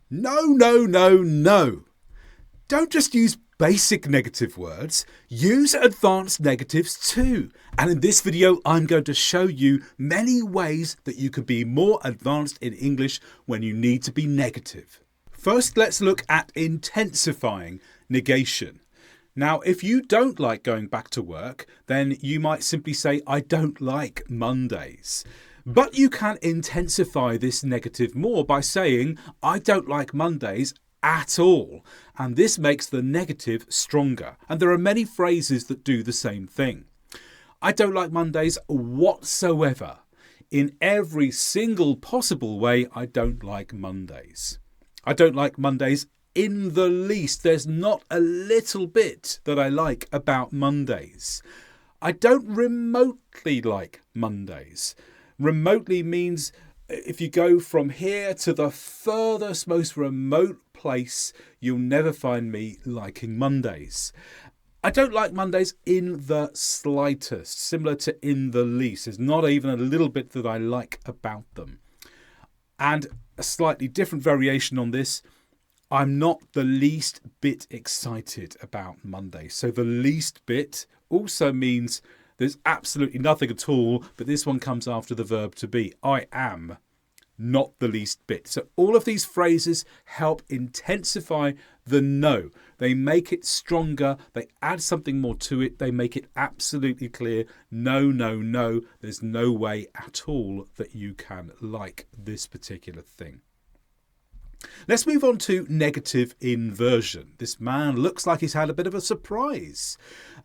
No, no, no, no. Don't just use basic negative words, use advanced negatives too. And in this video, I'm going to show you many ways that you can be more advanced in English when you need to be negative. First, let's look at intensifying negation. Now, if you don't like going back to work, then you might simply say, I don't like Mondays. But you can intensify this negative more by saying, I don't like Mondays at all. And this makes the negative stronger. And there are many phrases that do the same thing. I don't like Mondays whatsoever. In every single possible way, I don't like Mondays. I don't like Mondays in the least. There's not a little bit that I like about Mondays. I don't remotely like Mondays. Remotely means if you go from here to the furthest, most remote place, you'll never find me liking Mondays. I don't like Mondays in the slightest, similar to in the least. There's not even a little bit that I like about them. And a slightly different variation on this, I'm not the least bit excited about Mondays. So the least bit also means there's absolutely nothing at all, but this one comes after the verb to be. I am not the least bit. So all of these phrases help intensify the no. They make it stronger. They add something more to it. They make it absolutely clear. No, no, no. There's no way at all that you can like this particular thing. Let's move on to negative inversion. This man looks like he's had a bit of a surprise.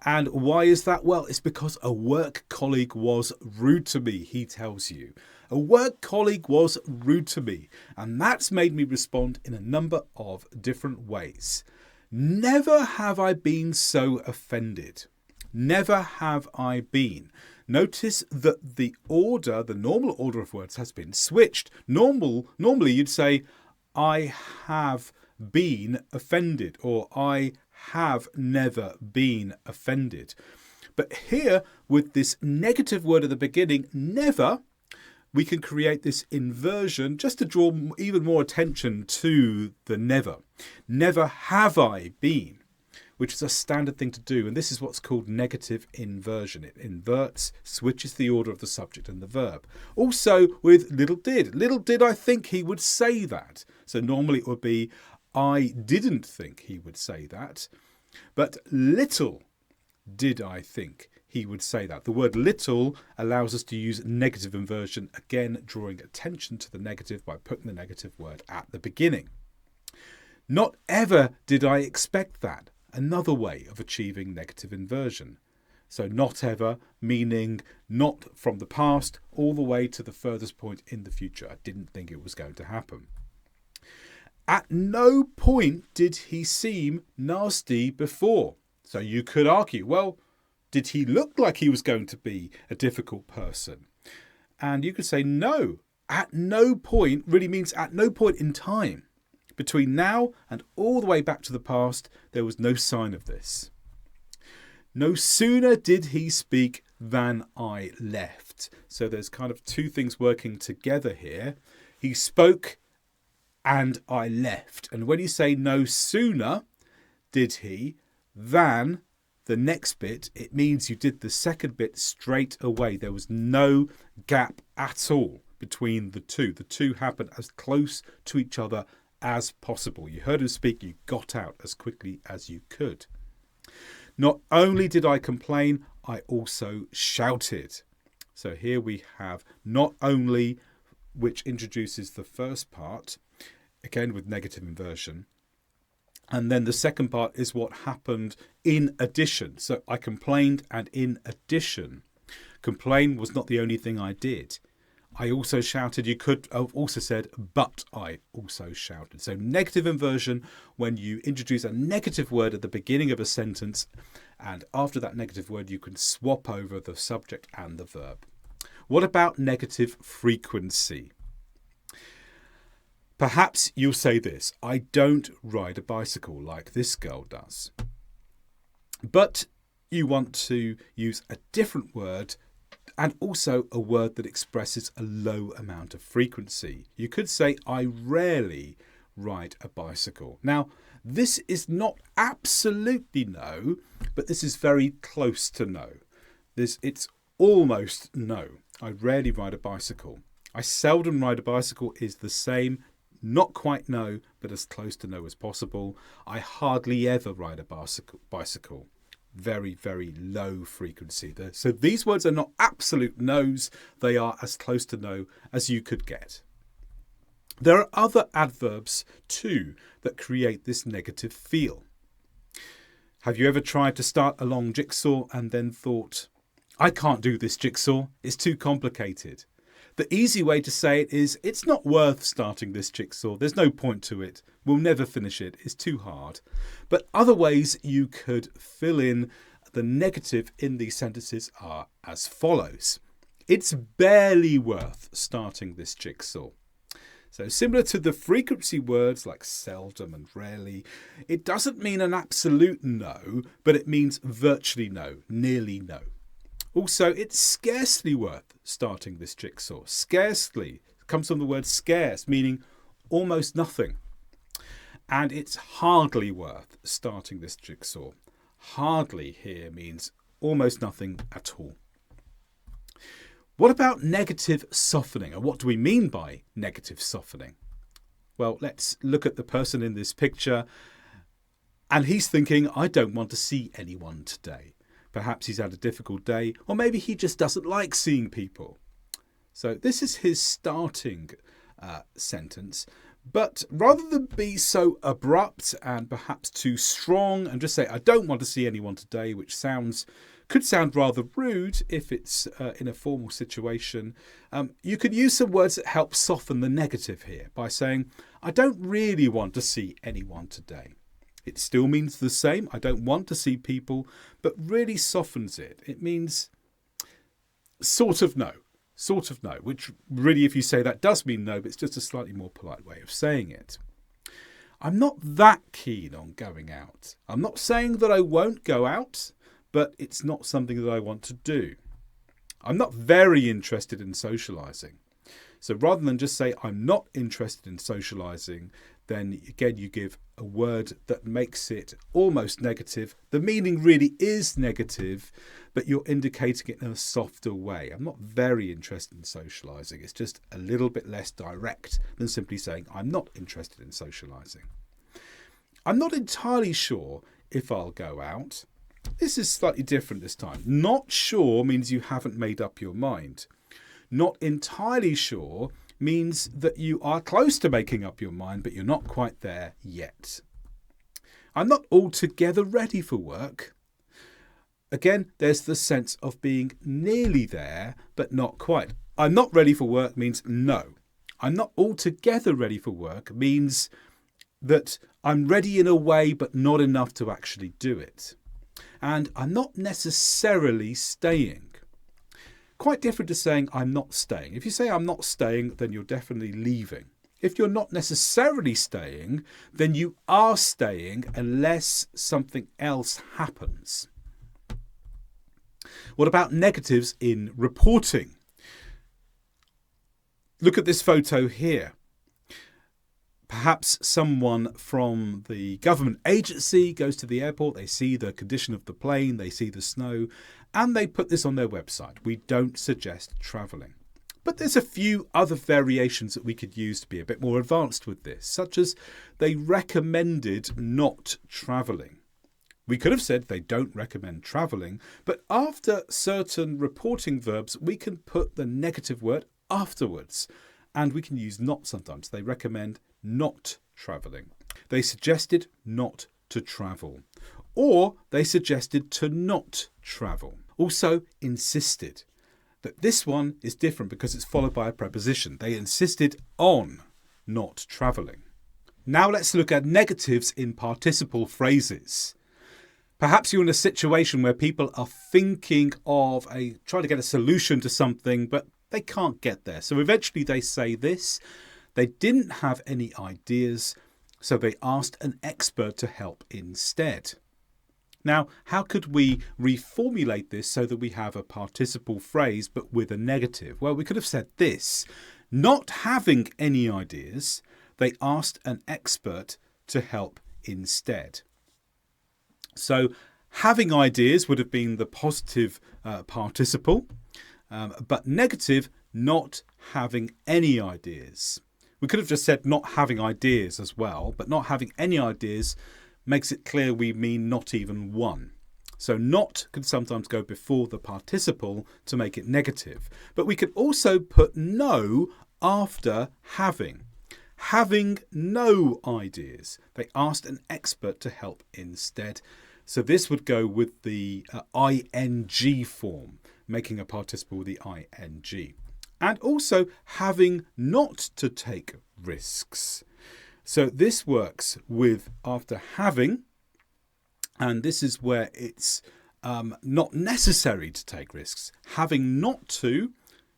And why is that? Well, it's because a work colleague was rude to me, he tells you. A work colleague was rude to me. And that's made me respond in a number of different ways. Never have I been so offended. Never have I been. Notice that the order, the normal order of words has been switched. Normally you'd say, I have been offended, or I have never been offended. But here, with this negative word at the beginning, never, we can create this inversion just to draw even more attention to the never. Never have I been, which is a standard thing to do. And this is what's called negative inversion. It inverts, switches the order of the subject and the verb. Also with little did. Little did I think he would say that. So normally it would be, I didn't think he would say that. But little did I think he would say that. The word little allows us to use negative inversion, again drawing attention to the negative by putting the negative word at the beginning. Not ever did I expect that. Another way of achieving negative inversion. So not ever, meaning not from the past all the way to the furthest point in the future. I didn't think it was going to happen. At no point did he seem nasty before. So you could argue, well, did he look like he was going to be a difficult person? And you could say no. At no point really means at no point in time. Between now and all the way back to the past, there was no sign of this. No sooner did he speak than I left. So there's kind of two things working together here. He spoke and I left. And when you say no sooner did he than the next bit, it means you did the second bit straight away. There was no gap at all between the two. The two happened as close to each other as possible. You heard him speak, you got out as quickly as you could. Not only did I complain, I also shouted. So here we have not only, which introduces the first part, again with negative inversion. And then the second part is what happened in addition. So I complained, and in addition, complain was not the only thing I did. I also shouted. You could have also said, but I also shouted. So negative inversion, when you introduce a negative word at the beginning of a sentence, and after that negative word, you can swap over the subject and the verb. What about negative frequency? Perhaps you'll say this, I don't ride a bicycle like this girl does. But you want to use a different word and also a word that expresses a low amount of frequency. You could say, I rarely ride a bicycle. Now, this is not absolutely no, but this is very close to no. It's almost no. I rarely ride a bicycle. I seldom ride a bicycle is the same, not quite no, but as close to no as possible. I hardly ever ride a bicycle. Very, very low frequency. So these words are not absolute no's. They are as close to no as you could get. There are other adverbs too that create this negative feel. Have you ever tried to start a long jigsaw and then thought, I can't do this jigsaw, it's too complicated? The easy way to say it is, it's not worth starting this jigsaw, there's no point to it, we'll never finish it, it's too hard. But other ways you could fill in the negative in these sentences are as follows. It's barely worth starting this jigsaw. So similar to the frequency words like seldom and rarely, it doesn't mean an absolute no, but it means virtually no, nearly no. Also, it's scarcely worth starting this jigsaw. Scarcely comes from the word scarce, meaning almost nothing. And it's hardly worth starting this jigsaw. Hardly here means almost nothing at all. What about negative softening? And what do we mean by negative softening? Well, let's look at the person in this picture. And he's thinking, I don't want to see anyone today. Perhaps he's had a difficult day, or maybe he just doesn't like seeing people. So this is his starting sentence. But rather than be so abrupt and perhaps too strong and just say, I don't want to see anyone today, which could sound rather rude if it's in a formal situation, you could use some words that help soften the negative here by saying, I don't really want to see anyone today. It still means the same. I don't want to see people, but really softens it. It means sort of no, which really, if you say that, does mean no, but it's just a slightly more polite way of saying it. I'm not that keen on going out. I'm not saying that I won't go out, but it's not something that I want to do. I'm not very interested in socialising. So rather than just say I'm not interested in socialising, then again you give a word that makes it almost negative. The meaning really is negative, but you're indicating it in a softer way. I'm not very interested in socialising. It's just a little bit less direct than simply saying I'm not interested in socialising. I'm not entirely sure if I'll go out. This is slightly different this time. Not sure means you haven't made up your mind. Not entirely sure means that you are close to making up your mind, but you're not quite there yet. I'm not altogether ready for work. Again, there's the sense of being nearly there, but not quite. I'm not ready for work means no. I'm not altogether ready for work means that I'm ready in a way, but not enough to actually do it. And I'm not necessarily staying. Quite different to saying I'm not staying. If you say I'm not staying, then you're definitely leaving. If you're not necessarily staying, then you are staying unless something else happens. What about negatives in reporting? Look at this photo here. Perhaps someone from the government agency goes to the airport, they see the condition of the plane, they see the snow, and they put this on their website. We don't suggest travelling. But there's a few other variations that we could use to be a bit more advanced with this, such as they recommended not travelling. We could have said they don't recommend travelling, but after certain reporting verbs, we can put the negative word afterwards, and we can use not sometimes. They recommend not travelling. They suggested not to travel, or they suggested to not travel. Also insisted. But this one is different because it's followed by a preposition. They insisted on not travelling. Now let's look at negatives in participle phrases. Perhaps you're in a situation where people are thinking of trying to get a solution to something, but they can't get there. So eventually they say this. They didn't have any ideas, so they asked an expert to help instead. Now, how could we reformulate this so that we have a participle phrase but with a negative? Well, we could have said this. Not having any ideas, they asked an expert to help instead. So having ideas would have been the positive participle, but negative, not having any ideas. We could have just said not having ideas as well, but not having any ideas makes it clear we mean not even one. So not could sometimes go before the participle to make it negative. But we could also put no after having. Having no ideas. They asked an expert to help instead. So this would go with the ing form, making a participle with the ing. And also having not to take risks. So this works with after having, and this is where it's not necessary to take risks. Having not to,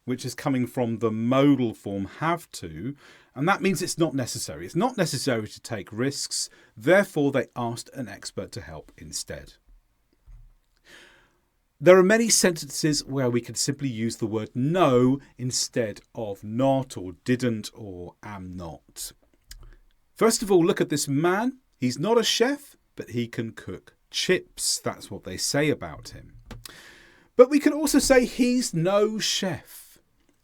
which is coming from the modal form have to, and that means it's not necessary. It's not necessary to take risks, therefore they asked an expert to help instead. There are many sentences where we can simply use the word no instead of not or didn't or am not. First of all, look at this man. He's not a chef, but he can cook chips. That's what they say about him. But we can also say he's no chef.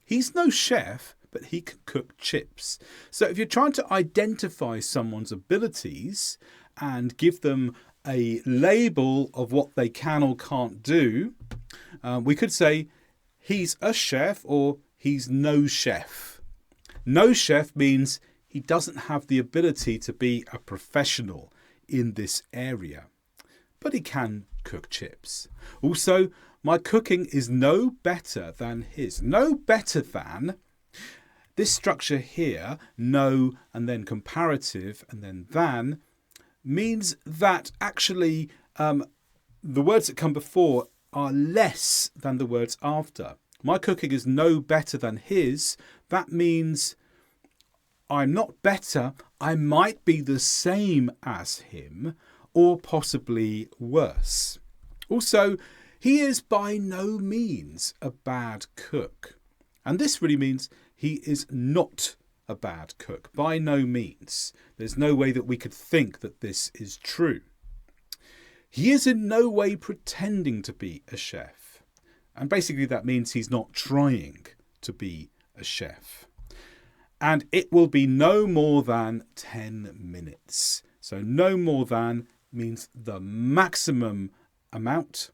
He's no chef, but he can cook chips. So if you're trying to identify someone's abilities and give them a label of what they can or can't do, we could say he's a chef or he's no chef. No chef means he doesn't have the ability to be a professional in this area, but he can cook chips. Also, my cooking is no better than his. No better than. This structure here, no and then comparative and then than, means that actually the words that come before are less than the words after. My cooking is no better than his. That means I'm not better. I might be the same as him or possibly worse. Also, he is by no means a bad cook. And this really means he is not a bad cook. By no means. There's no way that we could think that this is true. He is in no way pretending to be a chef. And basically that means he's not trying to be a chef. And it will be no more than 10 minutes. So no more than means the maximum amount.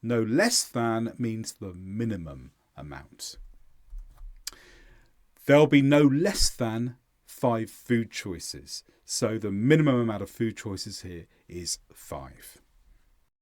No less than means the minimum amount. There'll be no less than 5 food choices. So the minimum amount of food choices here is 5.